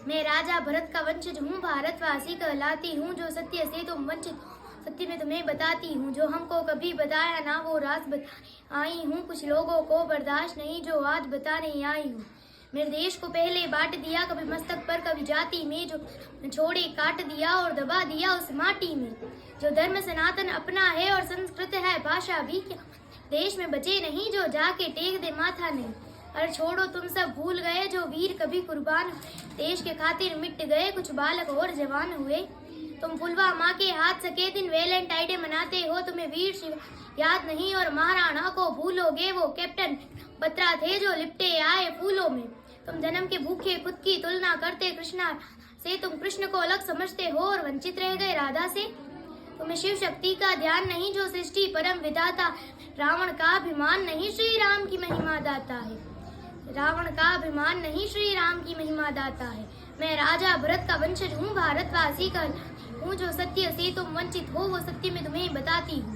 मैं राजा भरत का वंशज हूँ, भारतवासी कहलाती हूँ। जो सत्य से तुम वंचित हो, सत्य में तुम्हें बताती हूँ। जो हमको कभी बताया ना वो राज बताने आई हूँ। कुछ लोगों को बर्दाश्त नहीं जो आज बताने आई हूँ। मेरे देश को पहले बांट दिया, कभी मस्तक पर कभी जाति में। जो छोड़े काट दिया और दबा दिया उस माटी में। जो धर्म सनातन अपना है और संस्कृत है भाषा भी क्या, देश में बचे नहीं जो जाके टेक दे माथा नहीं। अरे छोड़ो तुम सब भूल गए जो वीर कभी कुर्बान देश के खातिर मिट गए। कुछ बालक और जवान हुए। तुम पुलवामा के हाथ सके दिन वैलेंटाइन डे मनाते हो। तुम्हें वीर शिव याद नहीं और महाराणा को भूलोगे। वो कैप्टन बत्रा थे जो लिपटे आए फूलों में। तुम जन्म के भूखे खुद की तुलना करते कृष्णा से। तुम कृष्ण को अलग समझते हो और वंचित रह गए राधा से। तुम्हें शिव शक्ति का ध्यान नहीं जो सृष्टि परम विधाता। रावण का अभिमान नहीं श्री राम की महिमा दाता है। रावण का अभिमान नहीं श्री राम की महिमा दाता है। मैं राजा भरत का वंशज हूँ, भारतवासी का हूँ। जो सत्य से तुम वंचित हो वो सत्य में तुम्हें बताती हूँ।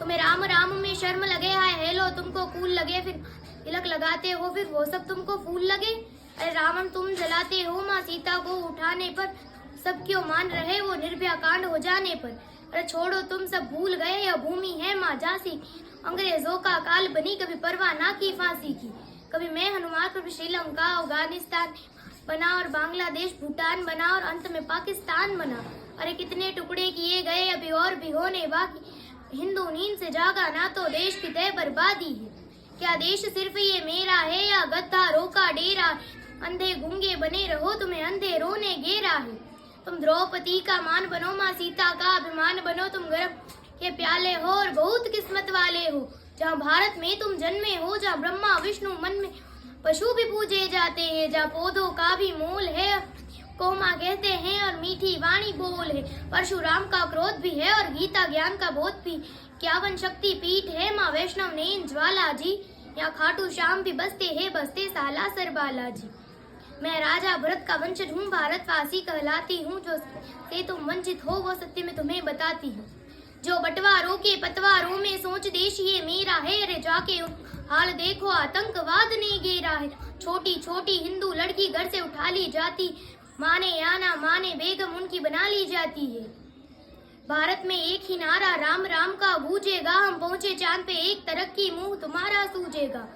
तुम्हें राम राम में शर्म लगे हाय हेलो तुमको कूल लगे। फिर तिलक लगाते हो फिर वो सब तुमको फूल लगे। अरे रावण तुम जलाते हो माँ सीता को उठाने पर। सब क्यों मान रहे वो निर्भया कांड हो जाने पर। अरे छोड़ो तुम सब भूल गए यह भूमि है माँ झांसी। अंग्रेजों का काल बनी कभी परवाह ना की फांसी की। कभी मैं हनुमान, कभी श्रीलंका अफगानिस्तान बना और बांग्लादेश भूटान बना और अंत में पाकिस्तान बना। अरे कितने टुकड़े किए गए अभी और भी होने बाकी। हिंदू नींद से जागा ना तो देश की तय बर्बादी है। क्या देश सिर्फ ये मेरा है या गद्दारों का डेरा। अंधे गूंगे बने रहो तुम्हें अंधेरों ने घेरा है। तुम द्रौपदी का मान बनो माँ सीता का अभिमान बनो। तुम गर्भ के प्याले हो और बहुत किस्मत वाले हो। जहाँ भारत में तुम जन्मे हो, जहाँ ब्रह्मा विष्णु मन में पशु भी पूजे जाते हैं। जहाँ पौधों का भी मोल है कोमा कहते हैं और मीठी वाणी बोल है। परशुराम का क्रोध भी है और गीता ज्ञान का बोध भी। 51 शक्ति पीठ है माँ वैष्णव ने ज्वाला जी। यहाँ खाटू श्याम भी बसते हैं बसते सालासर बालाजी। मैं राजा भरत का वंशज हूँ, भारतवासी कहलाती हूँ। जो से तुम वंचित हो वो सत्य में तुम्हें बताती हूँ। जो बंटवारों के पतवारों में सोच देश ये मेरा है। अरे जाके हाल देखो आतंकवाद ने घेरा है। छोटी छोटी हिंदू लड़की घर से उठा ली जाती। माने या ना माने बेगम उनकी बना ली जाती है। भारत में एक ही नारा राम राम का गूंजेगा। हम पहुँचे चांद पे एक तरक्की मुंह तुम्हारा सूझेगा।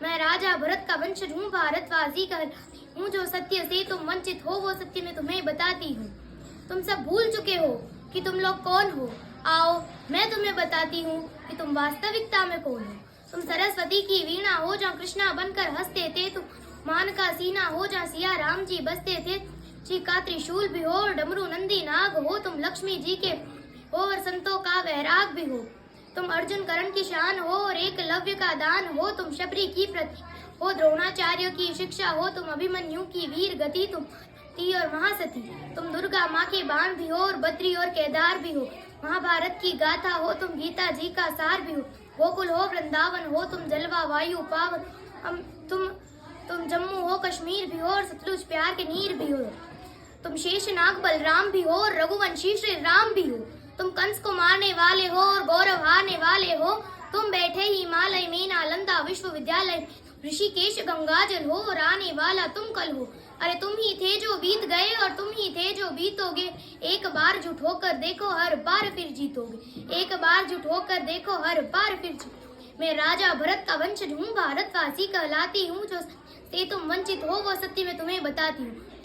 मैं राजा भरत का वंशज हूँ, भारतवासी कहलाती हूँ। जो सत्य से तुम वंचित हो वो सत्य में तुम्हें बताती हूँ। तुम सब भूल चुके हो कि तुम लोग कौन हो। आओ मैं तुम्हें बताती हूँ कि तुम वास्तविकता में कौन हो। तुम सरस्वती की वीणा हो जहाँ कृष्णा बनकर हंसते थे। तुम मान का सीना हो जहाँ सिया राम जी बसते थे। जी का त्रिशूल भी हो और डमरू नंदी नाग हो। तुम लक्ष्मी जी के हो और संतों का वैराग भी हो। तुम अर्जुन कर्ण की शान हो और एकलव्य का दान हो। तुम शबरी की प्रति हो, द्रोणाचार्य की शिक्षा हो। तुम अभिमन्यु की वीर गति, तुम ती और महासती। तुम दुर्गा माँ के बाण भी हो और बद्री और केदार भी हो। महाभारत की गाथा हो, तुम गीता जी का सार भी हो। गोकुल हो वृंदावन हो, तुम जलवा वायु पावन। तुम जम्मू हो कश्मीर भी हो और सतलुज प्यार के नीर भी हो। तुम शेषनाग बलराम भी हो और रघुवंशी श्री राम भी हो। तुम कंस को मारने वाले हो और गौरव हारने वाले हो। तुम बैठे हिमालय में नालंदा विश्वविद्यालय ऋषिकेश गंगाजल हो और आने वाला तुम कल हो। अरे तुम ही थे जो बीत गए और तुम ही थे जो बीतोगे। एक बार जुट होकर देखो हर बार फिर जीतोगे। एक बार जुट होकर देखो हर बार फिर जीतोगे। मैं राजा भरत का वंशज हूँ, भारतवासी कहलाती हूँ। जो से तुम वंचित हो वो सत्य में तुम्हें बताती हूँ।